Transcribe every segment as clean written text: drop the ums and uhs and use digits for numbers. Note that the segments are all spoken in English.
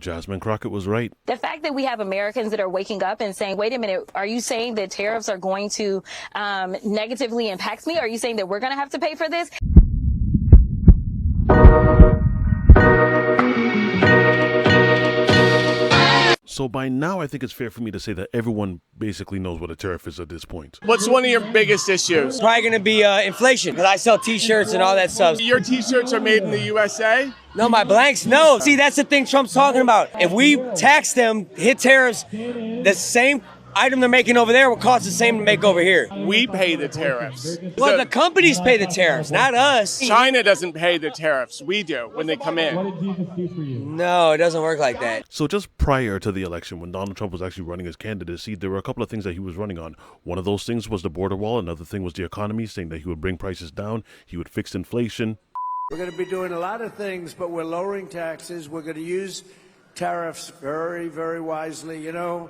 Jasmine Crockett was right. The fact that we have Americans that are waking up and saying, wait a minute, are you saying that tariffs are going to negatively impact me? Are you saying that we're going to have to pay for this? So by now, I think it's fair for me to say that everyone basically knows what a tariff is at this point. What's one of your biggest issues? Probably going to be inflation, because I sell T-shirts and all that stuff. Your T-shirts are made in the USA? No, my blanks, no. See, that's the thing Trump's talking about. If we tax them, hit tariffs, the same item they're making over there will cost the same to make over here. We pay the tariffs. Well, the companies pay the tariffs, not us. China doesn't pay the tariffs. We do when they come in. No, it doesn't work like that. So just prior to the election, when Donald Trump was actually running his candidacy, there were a couple of things that he was running on. One of those things was the border wall. Another thing was the economy, saying that he would bring prices down. He would fix inflation. We're going to be doing a lot of things, but we're lowering taxes. We're going to use tariffs very, very wisely. You know,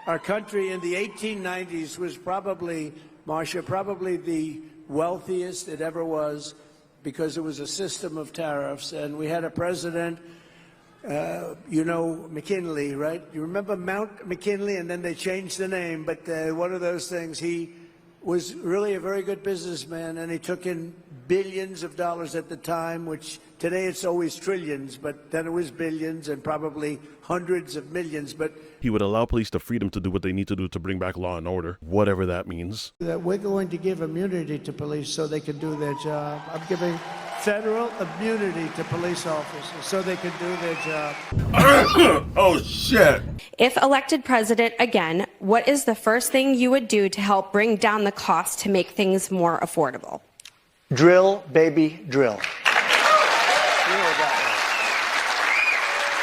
our country in the 1890s was probably, Marcia, probably the wealthiest it ever was because it was a system of tariffs. And we had a president, you know, McKinley, right? You remember Mount McKinley, and then they changed the name. But one of those things, he was really a very good businessman, and he took in billions of dollars at the time, which today it's always trillions, but then it was billions and probably hundreds of millions. But he would allow police the freedom to do what they need to do to bring back law and order, whatever that means. That we're going to give immunity to police so they can do their job. I'm giving federal immunity to police officers so they can do their job. Oh, shit. If elected president again, what is the first thing you would do to help bring down the cost to make things more affordable? Drill, baby, drill.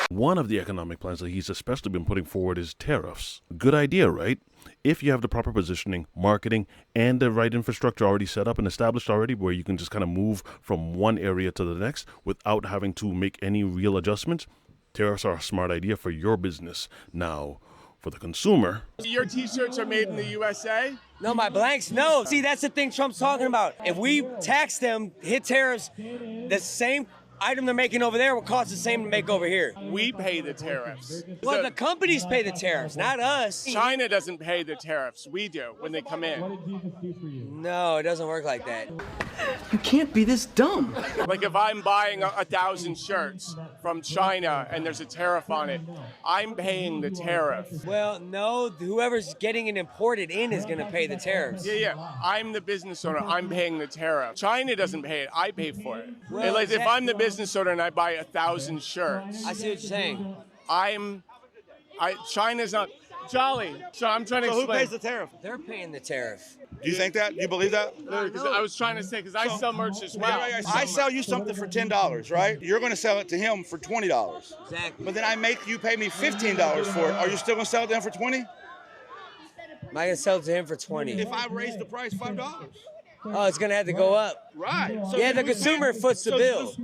One of the economic plans that he's especially been putting forward is tariffs. Good idea, right? If you have the proper positioning, marketing, and the right infrastructure already set up and established already, where you can just kind of move from one area to the next without having to make any real adjustments, tariffs are a smart idea for your business. Now, for the consumer. Your T-shirts are made in the USA? No, my blanks, no. See, that's the thing Trump's talking about. If we tax them, hit tariffs, the same item they're making over there will cost the same to make over here. We pay the tariffs. Well, the companies pay the tariffs, not us. China doesn't pay the tariffs. We do when they come in. No, it doesn't work like that. You can't be this dumb. Like if I'm buying 1,000 shirts from China and there's a tariff on it, I'm paying the tariff. Well, no, whoever's getting it imported in is going to pay the tariffs. Yeah. I'm the business owner. I'm paying the tariff. China doesn't pay it. I pay for it. Well, And like if I'm the business owner and I buy 1,000 shirts, I see what you're saying. China's not jolly. So I'm trying to explain. Who pays the tariff? They're paying the tariff. Do you think that? Do you believe that? Because I was trying to say, because I sell merch as well. I sell you something for $10, right? You're going to sell it to him for $20. Exactly. But then I make you pay me $15 for it. Are you still going to sell it to him for $20? Am I going to sell it to him for $20? If I raise the price $5. Oh, it's going to have to go up. Right. So Yeah, the consumer foots the bill.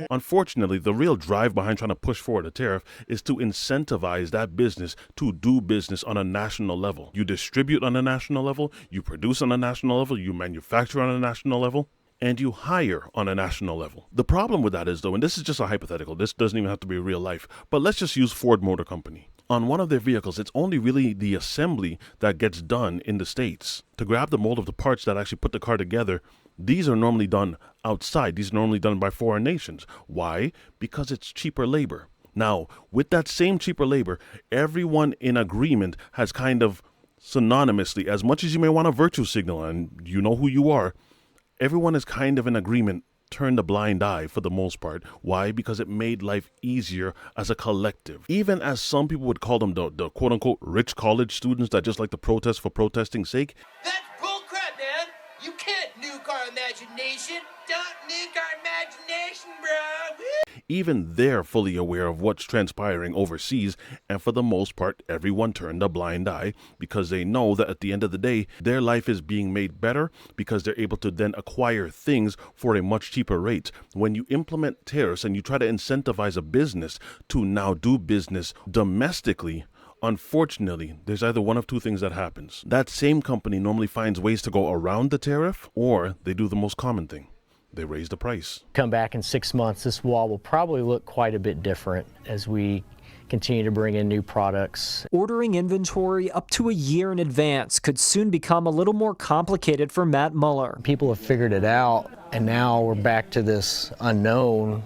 Unfortunately, the real drive behind trying to push forward a tariff is to incentivize that business to do business on a national level. You distribute on a national level, you produce on a national level, you manufacture on a national level, and you hire on a national level. The problem with that is, though, and this is just a hypothetical, this doesn't even have to be real life, but let's just use Ford Motor Company. On one of their vehicles, it's only really the assembly that gets done in the States. To grab the mold of the parts that actually put the car together, these are normally done outside. These are normally done by foreign nations. Why? Because it's cheaper labor. Now, with that same cheaper labor, everyone in agreement has kind of synonymously, as much as you may want to virtue signal, and you know who you are, everyone is kind of in agreement, turned a blind eye for the most part. Why? Because it made life easier as a collective. Even as some people would call them the quote-unquote rich college students that just like to protest for protesting's sake. That's bullcrap, man. You can't nuke our imagination. Don't nuke our imagination, bro. Woo! Even they're fully aware of what's transpiring overseas, and for the most part, everyone turned a blind eye because they know that at the end of the day, their life is being made better because they're able to then acquire things for a much cheaper rate. When you implement tariffs and you try to incentivize a business to now do business domestically, unfortunately, there's either one of two things that happens. That same company normally finds ways to go around the tariff, or they do the most common thing. they raise the price. Come back in 6 months, this wall will probably look quite a bit different as we continue to bring in new products. Ordering inventory up to a year in advance could soon become a little more complicated for Matt Mueller. People have figured it out, and now we're back to this unknown,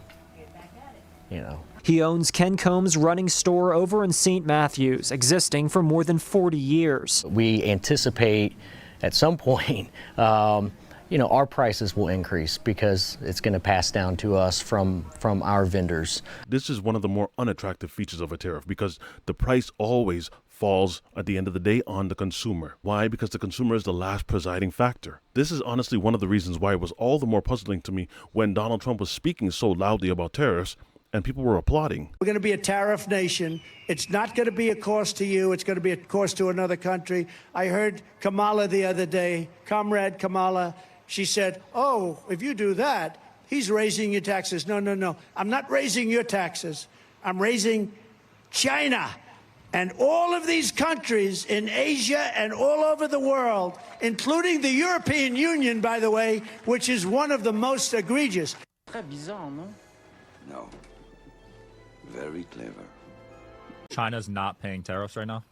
He owns Ken Combs' running store over in St. Matthews, existing for more than 40 years. We anticipate at some point, our prices will increase because it's going to pass down to us from our vendors. This is one of the more unattractive features of a tariff because the price always falls at the end of the day on the consumer. Why? Because the consumer is the last presiding factor. This is honestly one of the reasons why it was all the more puzzling to me when Donald Trump was speaking so loudly about tariffs and people were applauding. We're going to be a tariff nation. It's not going to be a cost to you. It's going to be a cost to another country. I heard Kamala the other day, Comrade Kamala. She said, oh, if you do that, he's raising your taxes. No. I'm not raising your taxes. I'm raising China and all of these countries in Asia and all over the world, including the European Union, by the way, which is one of the most egregious. Très bizarre, no? No. Very clever. China's not paying tariffs right now?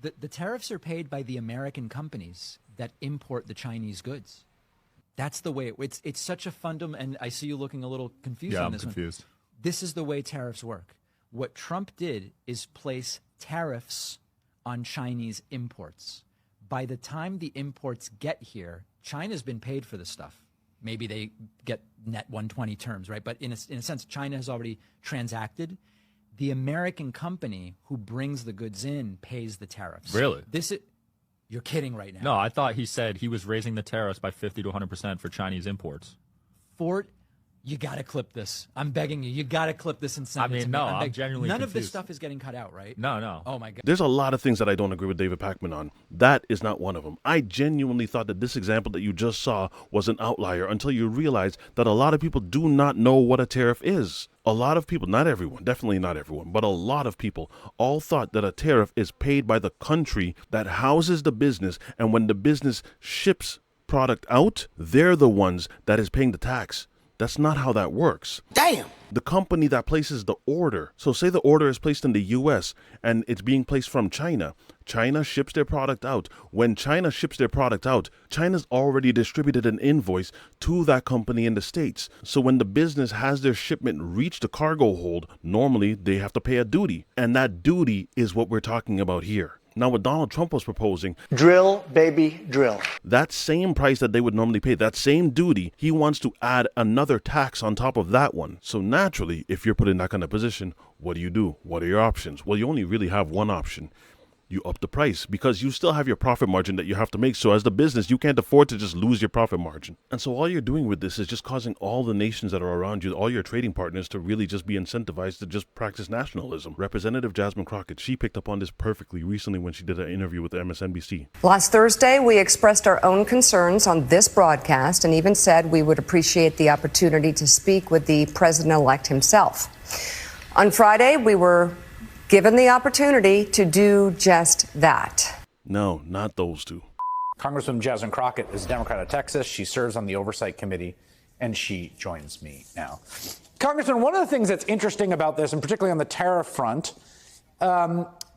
The tariffs are paid by the American companies that import the Chinese goods. That's the way it's such a fundamental, and I see you looking a little confused on this one. Yeah, I'm confused. This is the way tariffs work. What Trump did is place tariffs on Chinese imports. By the time the imports get here, China's been paid for this stuff. Maybe they get net 120 terms, right? But in a sense, China has already transacted. The American company who brings the goods in pays the tariffs. Really? You're kidding right now. No, I thought he said he was raising the tariffs by 50 to 100% for Chinese imports. You got to clip this. I'm begging you. You got to clip this and send it to me. I'm genuinely None confused. of this stuff is getting cut out, right? No. Oh, my God. There's a lot of things that I don't agree with David Pakman on. That is not one of them. I genuinely thought that this example that you just saw was an outlier until you realize that a lot of people do not know what a tariff is. A lot of people, not everyone, definitely not everyone, but a lot of people all thought that a tariff is paid by the country that houses the business, and when the business ships product out, they're the ones that is paying the tax. That's not how that works. Damn! The company that places the order. So say the order is placed in the U.S. and it's being placed from China. China ships their product out. When China ships their product out, China's already distributed an invoice to that company in the States. So when the business has their shipment reach the cargo hold, normally they have to pay a duty. And that duty is what we're talking about here. Now, what Donald Trump was proposing, Drill, baby, drill. that same price that they would normally pay, that same duty, he wants to add another tax on top of that one. So naturally, if you're put in that kind of position, what do? What are your options? Well, you only really have one option. You up the price because you still have your profit margin that you have to make. So as the business, you can't afford to just lose your profit margin. And so all you're doing with this is just causing all the nations that are around you, all your trading partners, to really just be incentivized to just practice nationalism. Representative Jasmine Crockett, she picked up on this perfectly recently when she did an interview with MSNBC. Last Thursday, we expressed our own concerns on this broadcast and even said we would appreciate the opportunity to speak with the president-elect himself. On Friday, we were given the opportunity to do just that. No, not those two. Congresswoman Jasmine Crockett is a Democrat of Texas. She serves on the Oversight Committee, and she joins me now. Congressman, one of the things that's interesting about this, and particularly on the tariff front,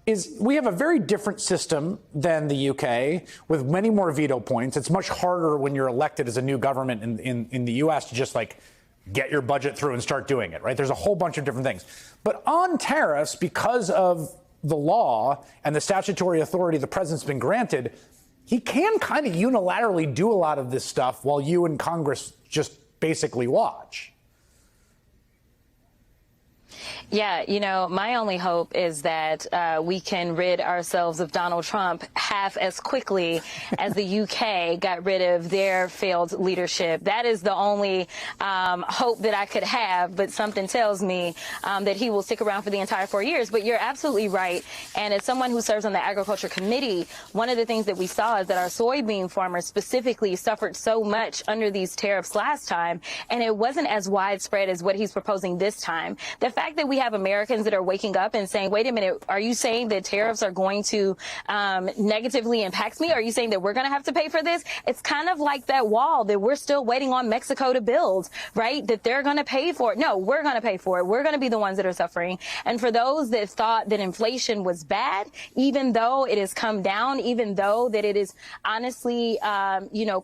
is we have a very different system than the UK with many more veto points. It's much harder when you're elected as a new government in the US to just get your budget through and start doing it, right? There's a whole bunch of different things. But on tariffs, because of the law and the statutory authority the president's been granted, he can kind of unilaterally do a lot of this stuff while you and Congress just basically watch. Yeah, my only hope is that we can rid ourselves of Donald Trump half as quickly as the UK got rid of their failed leadership. That is the only hope that I could have, but something tells me that he will stick around for the entire 4 years. But you're absolutely right. And as someone who serves on the Agriculture Committee, one of the things that we saw is that our soybean farmers specifically suffered so much under these tariffs last time, and it wasn't as widespread as what he's proposing this time. The fact that we have Americans that are waking up and saying, wait a minute, are you saying that tariffs are going to negatively impact me? Are you saying that we're going to have to pay for this? It's kind of like that wall that we're still waiting on Mexico to build, right? That they're going to pay for it. No, we're going to pay for it. We're going to be the ones that are suffering. And for those that thought that inflation was bad, even though it has come down, even though that it is honestly,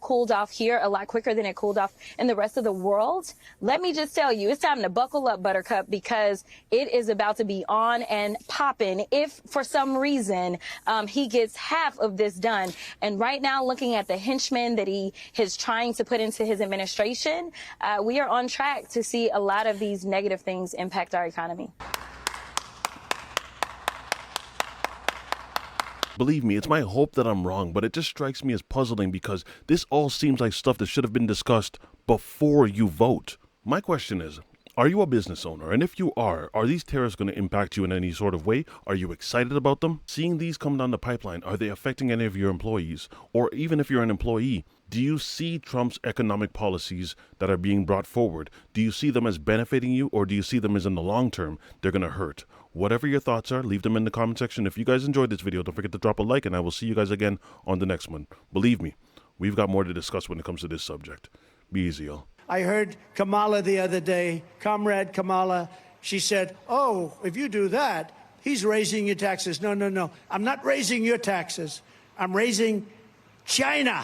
cooled off here a lot quicker than it cooled off in the rest of the world, let me just tell you, it's time to buckle up, Buttercup, because it is about to be on and popping if for some reason he gets half of this done. And right now, looking at the henchmen that he is trying to put into his administration, we are on track to see a lot of these negative things impact our economy. Believe me, it's my hope that I'm wrong, but it just strikes me as puzzling because this all seems like stuff that should have been discussed before you vote. My question is, are you a business owner? And if you are these tariffs going to impact you in any sort of way? Are you excited about them? Seeing these come down the pipeline, are they affecting any of your employees? Or even if you're an employee, do you see Trump's economic policies that are being brought forward? Do you see them as benefiting you, or do you see them as in the long term, they're going to hurt? Whatever your thoughts are, leave them in the comment section. If you guys enjoyed this video, don't forget to drop a like, and I will see you guys again on the next one. Believe me, we've got more to discuss when it comes to this subject. Be easy, y'all. I heard Kamala the other day, Comrade Kamala, she said, oh, if you do that, he's raising your taxes. No, no, no. I'm not raising your taxes. I'm raising China